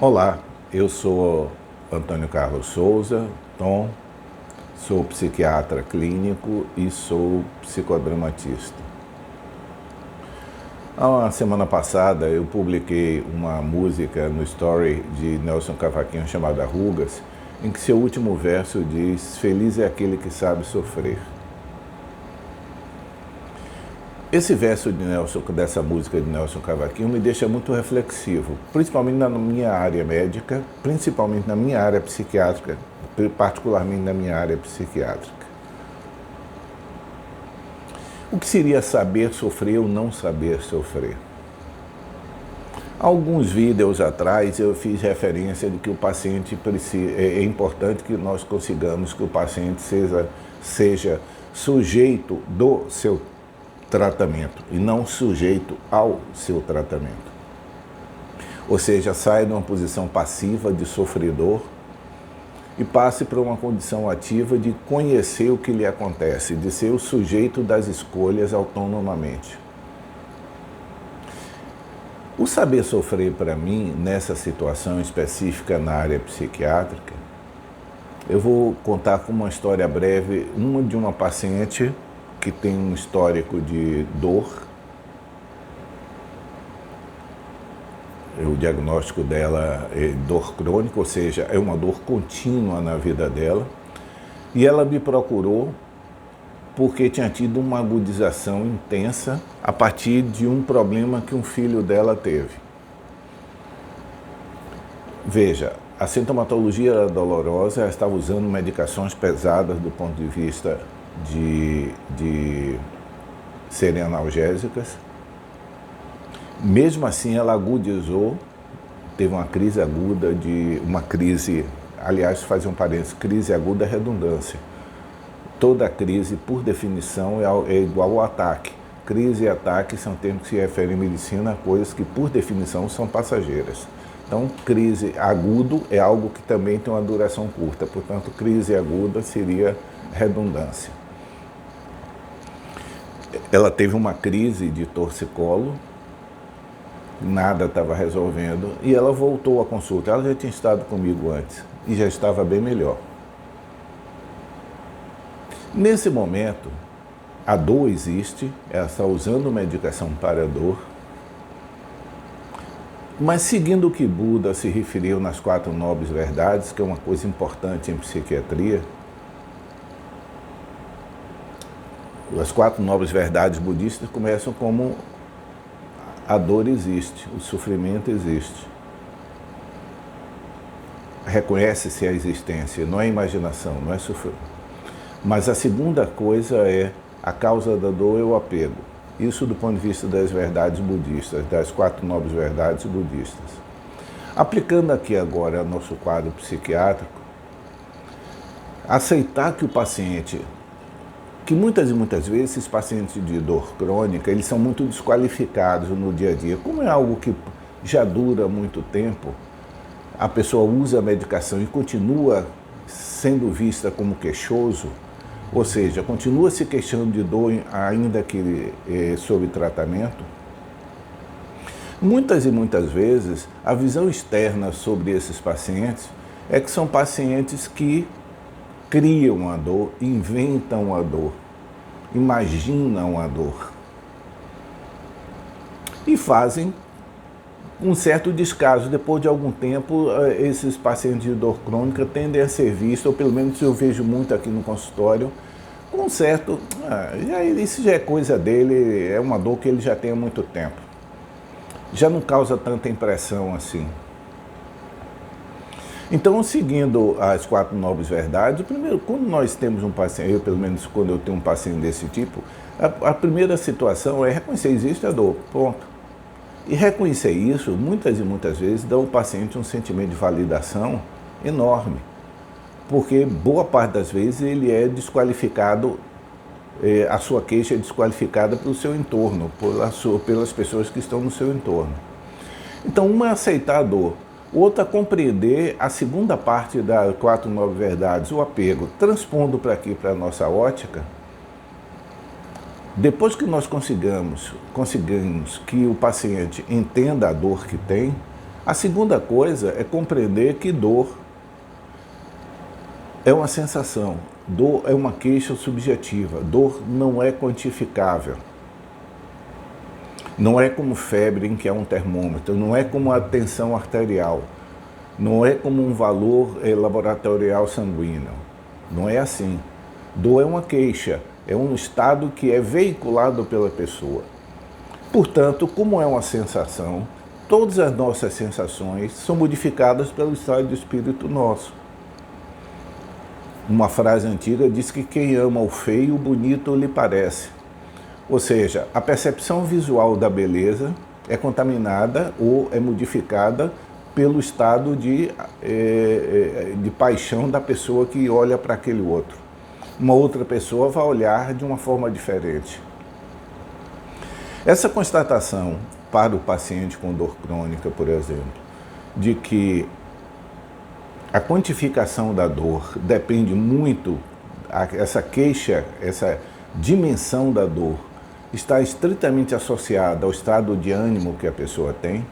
Olá, eu sou Antônio Carlos Souza, Tom, sou psiquiatra clínico e sou psicodramatista. A semana passada eu publiquei uma música no story de Nelson Cavaquinho chamada Rugas, em que seu último verso diz: "Feliz é aquele que sabe sofrer". Esse verso dessa música de Nelson Cavaquinho me deixa muito reflexivo, principalmente na minha área médica, principalmente na minha área psiquiátrica, particularmente na minha área psiquiátrica. O que seria saber sofrer ou não saber sofrer? Alguns vídeos atrás eu fiz referência de que o paciente é importante que nós consigamos que o paciente seja sujeito do seu tratamento e não sujeito ao seu tratamento. Ou seja, saia de uma posição passiva de sofredor e passe para uma condição ativa de conhecer o que lhe acontece, de ser o sujeito das escolhas autonomamente. O saber sofrer para mim, nessa situação específica na área psiquiátrica, eu vou contar com uma história breve, de uma paciente que tem um histórico de dor. O diagnóstico dela é dor crônica, ou seja, é uma dor contínua na vida dela. E ela me procurou porque tinha tido uma agudização intensa a partir de um problema que um filho dela teve. Veja, a sintomatologia era dolorosa, ela estava usando medicações pesadas do ponto de vista de serem analgésicas. Mesmo assim, ela agudizou, teve uma crise aguda, aliás, fazer um parênteses, crise aguda é redundância. Toda crise, por definição, é igual ao ataque. Crise e ataque são termos que se referem em medicina a coisas que, por definição, são passageiras. Então, crise agudo é algo que também tem uma duração curta, portanto, crise aguda seria redundância. Ela teve uma crise de torcicolo, nada estava resolvendo, e ela voltou à consulta. Ela já tinha estado comigo antes e já estava bem melhor. Nesse momento, a dor existe, ela está usando medicação para a dor, mas seguindo o que Buda se referiu nas 4 nobres verdades, que é uma coisa importante em psiquiatria, as 4 nobres verdades budistas começam como: a dor existe, o sofrimento existe. Reconhece-se a existência, não é imaginação, não é sofrimento. Mas a segunda coisa é: a causa da dor é o apego. Isso do ponto de vista das verdades budistas, das 4 nobres verdades budistas. Aplicando aqui agora nosso quadro psiquiátrico, aceitar que o paciente, que muitas e muitas vezes esses pacientes de dor crônica, eles são muito desqualificados no dia a dia. Como é algo que já dura muito tempo, a pessoa usa a medicação e continua sendo vista como queixoso, ou seja, continua se queixando de dor ainda que sob tratamento. Muitas e muitas vezes, a visão externa sobre esses pacientes é que são pacientes que criam a dor, inventam a dor, imaginam a dor e fazem um certo descaso. Depois de algum tempo, esses pacientes de dor crônica tendem a ser vistos, ou pelo menos eu vejo muito aqui no consultório, com um certo, isso já é coisa dele, é uma dor que ele já tem há muito tempo. Já não causa tanta impressão assim. Então, seguindo as 4 nobres verdades, primeiro, quando nós temos um paciente, eu pelo menos quando eu tenho um paciente desse tipo, a primeira situação é reconhecer: existe a dor, ponto. E reconhecer isso, muitas e muitas vezes, dá ao paciente um sentimento de validação enorme, porque boa parte das vezes ele é desqualificado, a sua queixa é desqualificada pelo seu entorno, pelas pessoas que estão no seu entorno. Então, uma é aceitar a dor, outra compreender a segunda parte das 4 nobres verdades, o apego. Transpondo para aqui, para a nossa ótica, depois que nós conseguimos que o paciente entenda a dor que tem, A segunda coisa é compreender que dor é uma sensação, dor é uma queixa subjetiva, dor não é quantificável. Não é como febre em que há um termômetro, não é como a tensão arterial, não é como um valor laboratorial sanguíneo. Não é assim. Dor é uma queixa, é um estado que é veiculado pela pessoa. Portanto, como é uma sensação, todas as nossas sensações são modificadas pelo estado de espírito nosso. Uma frase antiga diz que quem ama o feio, o bonito lhe parece. Ou seja, a percepção visual da beleza é contaminada ou é modificada pelo estado de paixão da pessoa que olha para aquele outro. Uma outra pessoa vai olhar de uma forma diferente. Essa constatação para o paciente com dor crônica, por exemplo, de que a quantificação da dor depende muito, essa queixa, essa dimensão da dor, está estritamente associada ao estado de ânimo que a pessoa tem,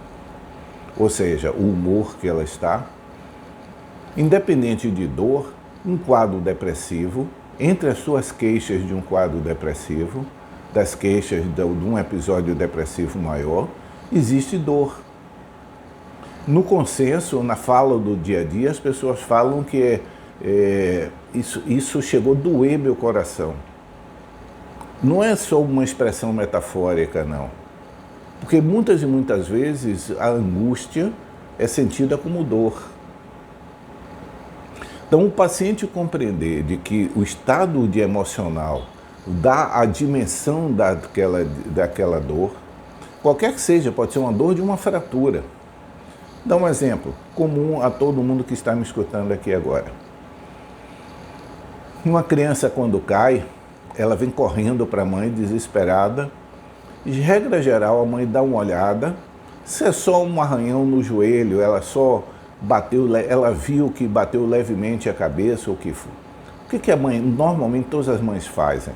ou seja, o humor que ela está. Independente de dor, um quadro depressivo, entre as suas queixas de um quadro depressivo, das queixas de um episódio depressivo maior, existe dor. No consenso, na fala do dia a dia, as pessoas falam que isso chegou a doer meu coração. Não é só uma expressão metafórica, não. Porque muitas e muitas vezes a angústia é sentida como dor. Então, o paciente compreender de que o estado de emocional dá a dimensão daquela dor, qualquer que seja, pode ser uma dor de uma fratura. Dá um exemplo comum a todo mundo que está me escutando aqui agora. Uma criança, quando cai, ela vem correndo para a mãe desesperada. De regra geral, a mãe dá uma olhada. Se é só um arranhão no joelho, ela só bateu, ela viu que bateu levemente a cabeça ou o que for. O que a mãe, normalmente todas as mães fazem?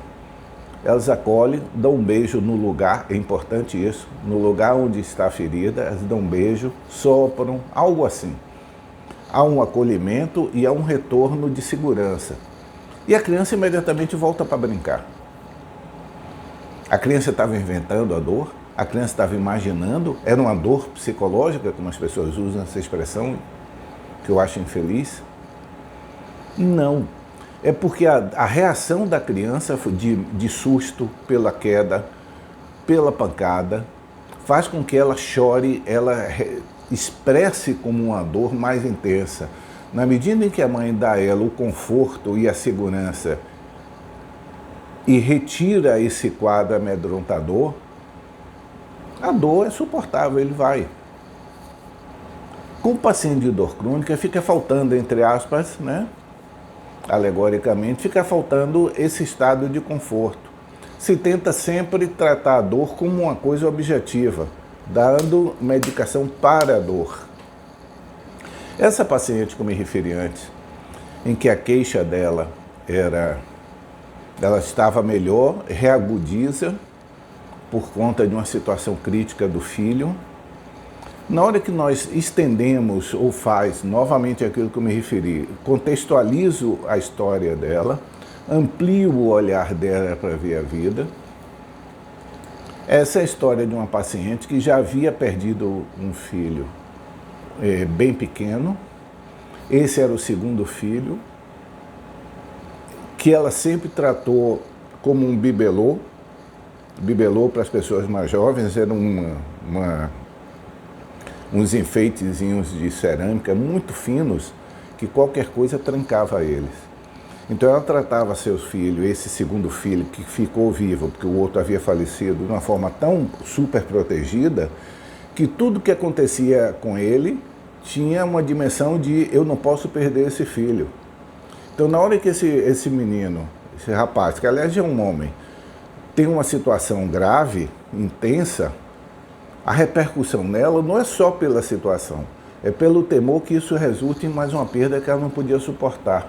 Elas acolhem, dão um beijo no lugar, é importante isso, no lugar onde está a ferida, elas dão um beijo, sopram, algo assim. Há um acolhimento e há um retorno de segurança. E a criança imediatamente volta para brincar. A criança estava inventando a dor, a criança estava imaginando, era uma dor psicológica, como as pessoas usam essa expressão, que eu acho infeliz. Não. É porque a reação da criança de susto pela queda, pela pancada, faz com que ela chore, ela expresse como uma dor mais intensa. Na medida em que a mãe dá a ela o conforto e a segurança e retira esse quadro amedrontador, a dor é suportável, ele vai. Com o paciente de dor crônica fica faltando, entre aspas, né? Alegoricamente, fica faltando esse estado de conforto. Se tenta sempre tratar a dor como uma coisa objetiva, dando medicação para a dor. Essa paciente que eu me referi antes, em que a queixa dela ela estava melhor, reagudiza por conta de uma situação crítica do filho. Na hora que nós estendemos ou faz novamente aquilo que eu me referi, contextualizo a história dela, amplio o olhar dela para ver a vida. Essa é a história de uma paciente que já havia perdido um filho bem pequeno. Esse era o segundo filho, que ela sempre tratou como um bibelô. Bibelô, para as pessoas mais jovens, era uns enfeitezinhos de cerâmica muito finos que qualquer coisa trancava eles. Então ela tratava seus filhos, esse segundo filho que ficou vivo, porque o outro havia falecido, de uma forma tão super protegida, que tudo que acontecia com ele tinha uma dimensão de eu não posso perder esse filho. Então na hora que esse menino, esse rapaz, que aliás é um homem, tem uma situação grave, intensa, a repercussão nela não é só pela situação, é pelo temor que isso resulte em mais uma perda que ela não podia suportar.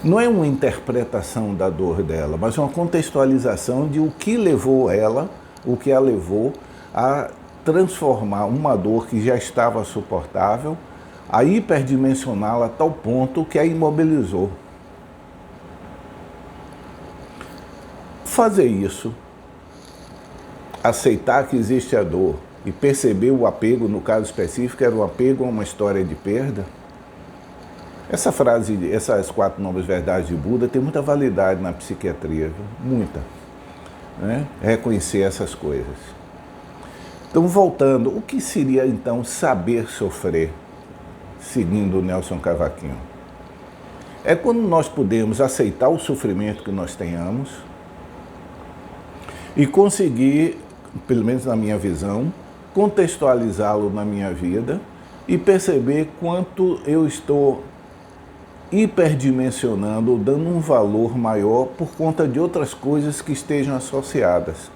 Não é uma interpretação da dor dela, mas uma contextualização de o que levou ela, o que a levou a transformar uma dor que já estava suportável, a hiperdimensioná-la a tal ponto que a imobilizou. Fazer isso, aceitar que existe a dor e perceber o apego, no caso específico, era o apego a uma história de perda. Essa frase, essas 4 nobres verdades de Buda tem muita validade na psiquiatria, viu? Muita. Né? Reconhecer essas coisas. Então, voltando, o que seria então saber sofrer, seguindo o Nelson Cavaquinho? É quando nós podemos aceitar o sofrimento que nós tenhamos e conseguir, pelo menos na minha visão, contextualizá-lo na minha vida e perceber quanto eu estou hiperdimensionando, dando um valor maior por conta de outras coisas que estejam associadas.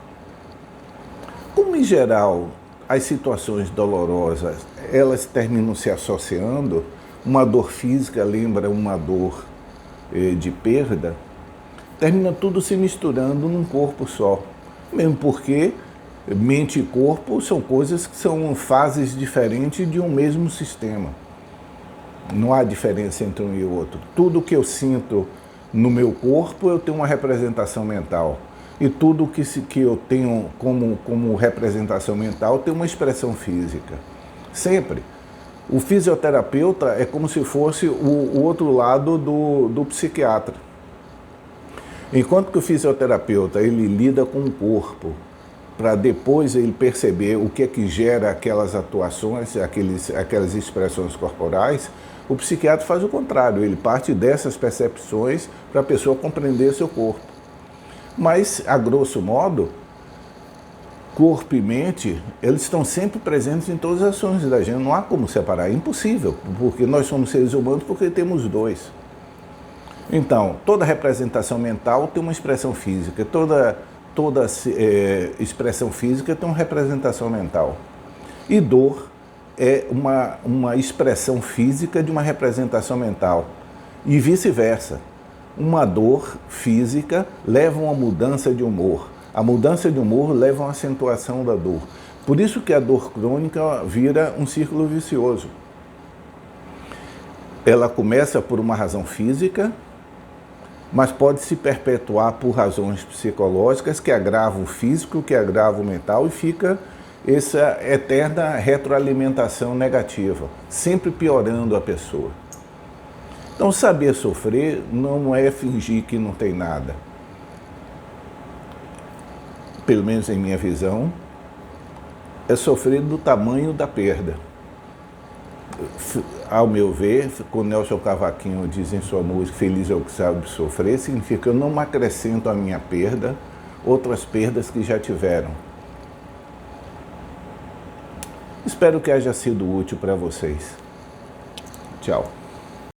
Como, em geral, as situações dolorosas, elas terminam se associando, uma dor física lembra uma dor de perda, termina tudo se misturando num corpo só. Mesmo porque mente e corpo são coisas que são fases diferentes de um mesmo sistema. Não há diferença entre um e o outro. Tudo que eu sinto no meu corpo, eu tenho uma representação mental. E tudo que eu tenho como representação mental tem uma expressão física. Sempre. O fisioterapeuta é como se fosse o outro lado do psiquiatra. Enquanto que o fisioterapeuta ele lida com o corpo, para depois ele perceber o que é que gera aquelas atuações, aquelas expressões corporais, o psiquiatra faz o contrário, ele parte dessas percepções para a pessoa compreender seu corpo. Mas, a grosso modo, corpo e mente, eles estão sempre presentes em todas as ações da gente, não há como separar, é impossível, porque nós somos seres humanos porque temos dois. Então, toda representação mental tem uma expressão física, toda expressão física tem uma representação mental. E dor é uma expressão física de uma representação mental. E vice-versa. Uma dor física leva a uma mudança de humor. A mudança de humor leva a uma acentuação da dor. Por isso que a dor crônica vira um círculo vicioso. Ela começa por uma razão física, mas pode se perpetuar por razões psicológicas que agravam o físico, que agravam o mental e fica essa eterna retroalimentação negativa, sempre piorando a pessoa. Então, saber sofrer não é fingir que não tem nada. Pelo menos em minha visão, é sofrer do tamanho da perda. Ao meu ver, quando Nelson Cavaquinho diz em sua música Feliz é o que sabe sofrer, significa que eu não acrescento à minha perda outras perdas que já tiveram. Espero que haja sido útil para vocês. Tchau.